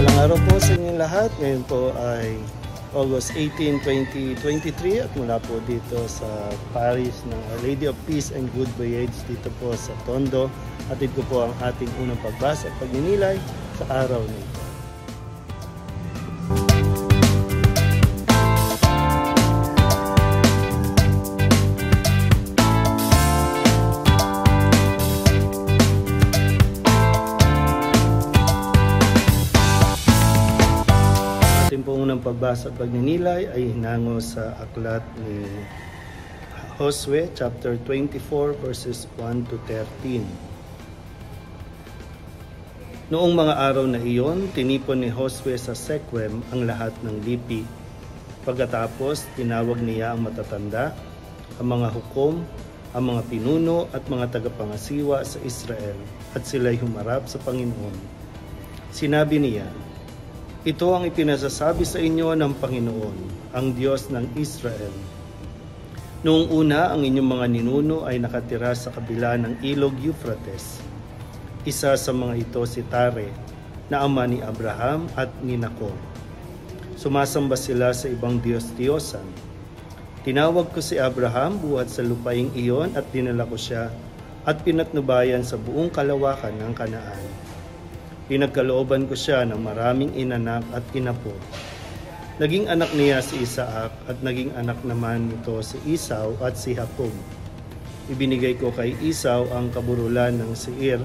Mapagpalang araw po sa inyong lahat. Ngayon po ay August 18, 2023 at mula po dito sa Paris ng Our Lady of Peace and Good Voyage dito po sa Tondo. Atid ko po ang ating unang pagbasa at pagninilay sa araw na ito. Unang pagbasa at pagninilay ay hinango sa aklat ni Josue chapter 24 verses 1 to 13. Noong mga araw na iyon, tinipon ni Josue sa Sequem ang lahat ng lipi. Pagkatapos, tinawag niya ang matatanda, ang mga hukom, ang mga pinuno at mga tagapangasiwa sa Israel, at sila'y humarap sa Panginoon. Sinabi niya, "Ito ang ipinasasabi sa inyo ng Panginoon, ang Diyos ng Israel. Noong una, ang inyong mga ninuno ay nakatira sa kabila ng ilog Euphrates. Isa sa mga ito si Tare, na ama ni Abraham at ni Nacor. Sumasamba sila sa ibang Diyos-Diyosan. Tinawag ko si Abraham buhat sa lupaing iyon at dinala ko siya at pinatnubayan sa buong kalawakan ng Kanaan. Pinagkalooban ko siya ng maraming inanak at inapo. Naging anak niya si Isaac at naging anak naman nito si Esau at si Jacob. Ibinigay ko kay Esau ang kaburulan ng Seir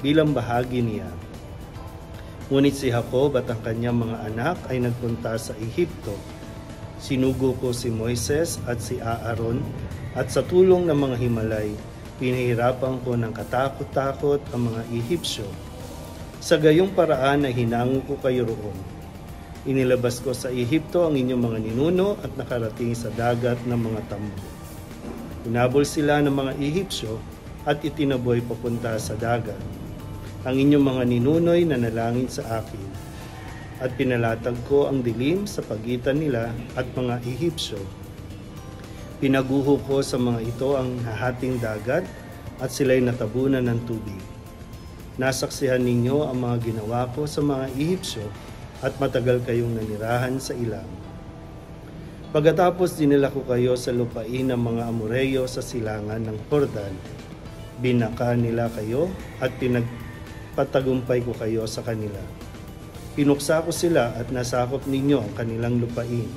bilang bahagi niya. Ngunit si Jacob at ang kanyang mga anak ay nagpunta sa Ehipto. Sinugo ko si Moises at si Aaron at sa tulong ng mga Himalay, pinahirapan ko ng katakot-takot ang mga Ehipsyo. Sa gayong paraan ay hinango ko kayo roon. Inilabas ko sa Ehipto ang inyong mga ninuno at nakarating sa dagat ng mga tambo. Hinabol sila ng mga Ehipsyo at itinaboy papunta sa dagat. Ang inyong mga ninuno'y nanalangin sa akin at pinalatag ko ang dilim sa pagitan nila at mga Ehipsyo. Pinaguho ko sa mga ito ang hahating dagat at sila'y natabunan ng tubig. Nasaksihan ninyo ang mga ginawa ko sa mga Ehipsyo at matagal kayong nanirahan sa ilang. Pagkatapos dinala ko kayo sa lupain ng mga Amoreyo sa silangan ng Jordan. Binaka nila kayo at pinagpatagumpay ko kayo sa kanila. Pinuksa ko sila at nasakop ninyo ang kanilang lupain.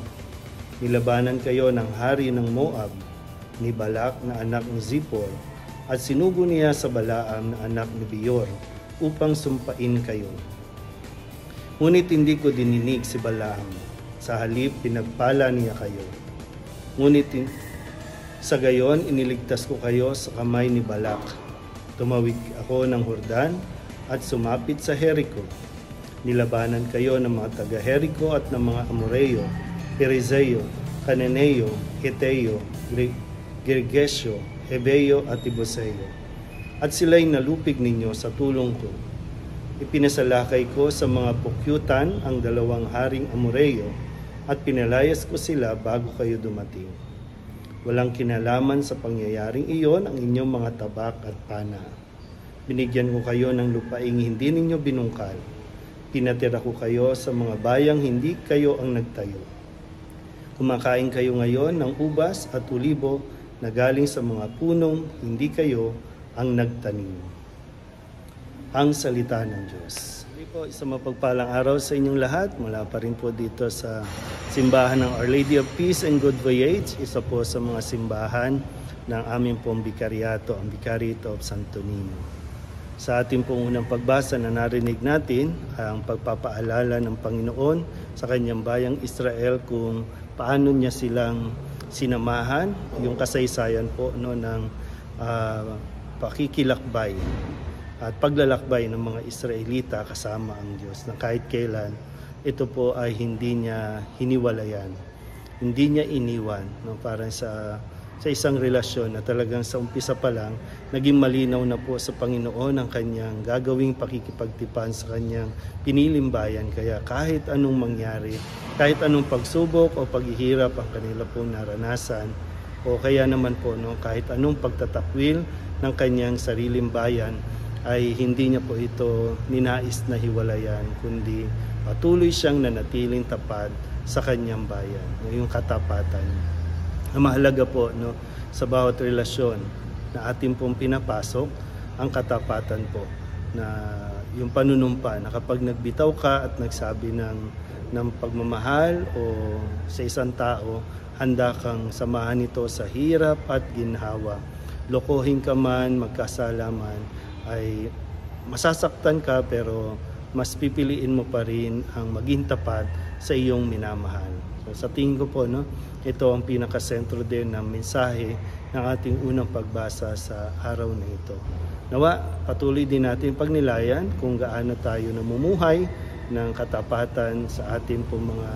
Nilabanan kayo ng hari ng Moab, ni Balak na anak ni Zippor, at sinugo niya sa Balaam na anak ni Beor upang sumpain kayo. Ngunit hindi ko dininig si Balaam. Sa halip, pinagpala niya kayo. Ngunit sa gayon, iniligtas ko kayo sa kamay ni Balak. Tumawid ako ng Jordan at sumapit sa Jericho. Nilabanan kayo ng mga taga-Jericho at ng mga Amoreyo, Perizeo, Cananeo, Heteo, Girgesyo, Ebeo at Ibuseo. At sila'y nalupig ninyo sa tulong ko. Ipinasalakay ko sa mga pukyutan ang 2 haring Amoreyo at pinalayas ko sila bago kayo dumating. Walang kinalaman sa pangyayaring iyon ang inyong mga tabak at pana. Binigyan ko kayo ng lupaing hindi ninyo binungkal. Pinatira ko kayo sa mga bayang hindi kayo ang nagtayo. Kumakain kayo ngayon ng ubas at ulibo na galing sa mga punong hindi kayo ang nagtanim. Ang salita ng Diyos. Hindi po, isang mapagpalang araw sa inyong lahat. Mula pa rin po dito sa simbahan ng Our Lady of Peace and Good Voyage. Isa po sa mga simbahan ng aming pong bikaryato, ang Vicariate of Santo Niño. Sa ating pong unang pagbasa na narinig natin ang pagpapaalala ng Panginoon sa kanyang bayang Israel kung paano niya silang sinamahan, yung kasaysayan po ng pakikilakbay at paglalakbay ng mga Israelita kasama ang Diyos na kahit kailan ito po ay hindi niya hiniwalayan, hindi niya iniwan, parang sa isang relasyon na talagang sa umpisa pa lang naging malinaw na po sa Panginoon ang kanyang gagawing pakikipagtipan sa kanyang piniling bayan. Kaya kahit anong mangyari, kahit anong pagsubok o paghihirap ang kanila pong naranasan, o kaya naman po kahit anong pagtatakwil ng kanyang sariling bayan, ay hindi niya po ito ninais na hiwalayan, kundi patuloy siyang nanatiling tapat sa kanyang bayan, yung katapatan. Ang mahalaga po, no, sa bawat relasyon na ating pong pinapasok, ang katapatan po, na yung panunumpa na kapag nagbitaw ka at nagsabi ng pagmamahal o sa isang tao, handa kang samahan ito sa hirap at ginhawa. Lokohin ka man, magkasala man, ay masasaktan ka, pero mas pipiliin mo pa rin ang maging tapat sa iyong minamahal. So, sa tingin ko po, no, ito ang pinakasentro din ng mensahe ng ating unang pagbasa sa araw na ito. Nawa, patuloy din natin pagnilayan kung gaano tayo namumuhay ng katapatan sa ating pong mga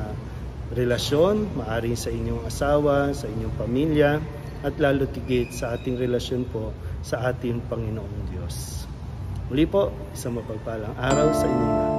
relasyon, maaring sa inyong asawa, sa inyong pamilya, at lalo tigit sa ating relasyon po sa ating Panginoong Diyos. Muli po, isang mapagpalang araw sa inyong lahat.